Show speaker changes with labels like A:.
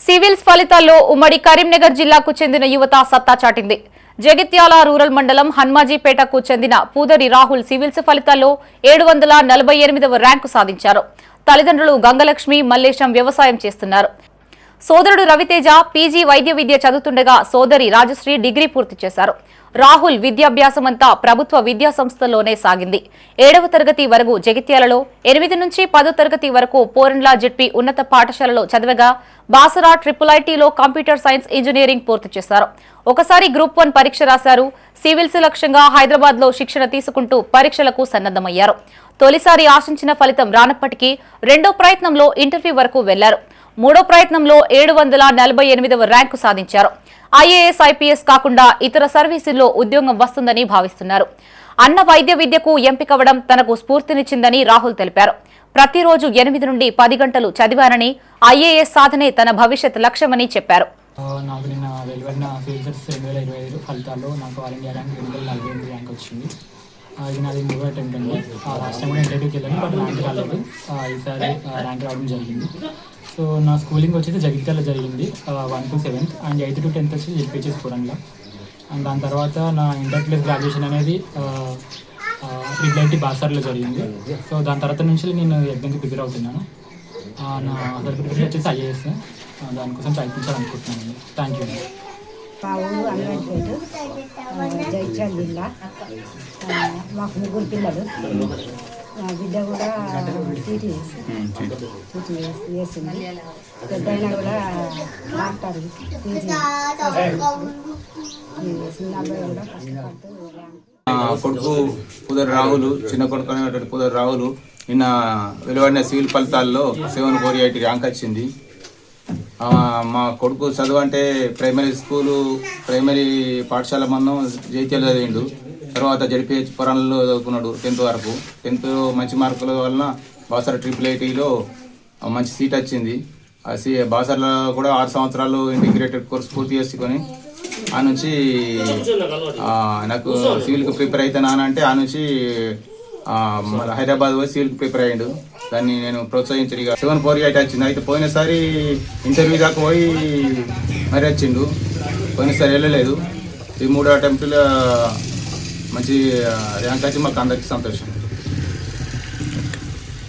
A: Civils ఫలితాల్లో ఉమ్మడి కరీంనగర్ జిల్లాకు చెందిన యువత సత్తా చాటింది. జగిత్యాల రూరల్ మండలం హన్మాజీపేటకు చెందిన పూదరి రాహుల్ సివిల్స్ ఫలితాల్లో 748వ ర్యాంకు సాధించారు. తల్లిదండ్రులు గంగలక్ష్మి, మల్లేశం వ్యవసాయం చేస్తున్నారు. సోదరుడు రవితేజ పీజీ వైద్య విద్య చదువుతుండగా సోదరి రాజశ్రీ డిగ్రీ పూర్తి చేశారు. రాహుల్ విద్యాభ్యాసమంతా ప్రభుత్వ విద్యా సంస్థల్లోనే సాగింది. 7వ తరగతి వరకు జగిత్యాలలో, 8 నుంచి 10వ తరగతి వరకు పోరండ్ల జెడ్పీ ఉన్నత పాఠశాలలో చదివగా బాసరా IIITలో కంప్యూటర్ సైన్స్ ఇంజనీరింగ్ పూర్తి చేశారు. ఒకసారి గ్రూప్ 1 పరీక్ష రాశారు. సివిల్స్ లక్ష్యంగా హైదరాబాద్లో శిక్షణ తీసుకుంటూ పరీక్షలకు సన్నద్దమయ్యారు. తొలిసారి ఆశించిన ఫలితం రానప్పటికీ రెండో ప్రయత్నంలో ఇంటర్వ్యూ వరకు వెళ్లారు. మూడో ప్రయత్నంలో 748వ ర్యాంకు సాధించారు. IAS, IPS కాకుండా ఇతర సర్వీసుల్లో ఉద్యోగం వస్తుందని భావిస్తున్నారు. అన్న వైద్య విద్యకు ఎంపికవడం తనకు స్ఫూర్తినిచ్చిందని రాహుల్ తెలిపారు. ప్రతిరోజు 8 నుండి 10 గంటలు చదివారని, IAS సాధనే తన భవిష్యత్ లక్ష్యమని చెప్పారు.
B: నాకు నిన్న వెలువడిన ఫీచర్స్ 2025 ఫలితాల్లో నాకు ఆల్ ఇండియా ర్యాంక్ 848 ర్యాంక్ వచ్చింది. ఇది నాది 3వ అటెంప్ట్ అండి. లాస్ట్ టైం కూడా ఇంటర్వ్యూకి వెళ్ళాను, బట్ ర్యాంక్ రాలేదు. ఈసారి ర్యాంక్ రావడం జరిగింది. సో నా స్కూలింగ్ వచ్చేసి జగిత్యాల జరిగింది 1 to 7th, and 8th to 10th వచ్చి జెడ్పీహెచ్ఎస్ పోరండ్ల. అండ్ దాని తర్వాత నా ఇంటర్ ప్లస్ గ్రాడ్యుయేషన్ అనేది IIIT బాసర్లో జరిగింది. సో దాని తర్వాత నుంచి నేను ఎగ్జామ్కి ప్రిపేర్ అవుతున్నాను. నా సర్టిఫికేట్ వచ్చేసి IAS, దానికోసం ప్రయత్నించాలనుకుంటున్నాను. Thank you.
C: మా ఊరు అన్నపేట, జగిత్యాల జిల్లా. మాకు 3 పిల్లలు. మా బిడ్డ కూడా టీటీ చేసింది. పెద్ద అయినా కూడా డాక్టర్ పీజీ చిన్న అబ్బాయి కూడా కష్టపడుతూ.
D: కొడుకు పూదరి రాహుల్, చిన్న కొడుకు అనేటువంటి పూదరి రాహుల్ నిన్న వెలువడిన సివిల్ ఫలితాల్లో 748 ర్యాంక్ వచ్చింది. మా కొడుకు చదువు అంటే ప్రైమరీ పాఠశాల మందం జైత్యాలు చదివిండు. తర్వాత జడిపిహెచ్ పురాణంలో చదువుకున్నాడు 10th వరకు. 10th మంచి మార్కుల వలన బాసర IIITలో మంచి సీట్ వచ్చింది. బాసరలో కూడా 6 సంవత్సరాలు ఇంటిగ్రేటెడ్ కోర్స్ పూర్తి చేసుకొని ఆ నుంచి నాకు సివిల్కి ప్రిపేర్ అవుతానంటే ఆ నుంచి హైదరాబాద్ పోయి సివిల్కి ప్రిపేర్ అయ్యిండు. దాన్ని నేను ప్రోత్సహించాను. ఇక 748 వచ్చింది. అయితే పోయినసారి ఇంటర్వ్యూ దాకా పోయి మరి వచ్చిండు. పోయినసారి వెళ్ళలేదు. ఈ 3వ అటెంప్ట్లో మంచి ర్యాంక్ వచ్చి మాకు అందరికీ సంతోషం.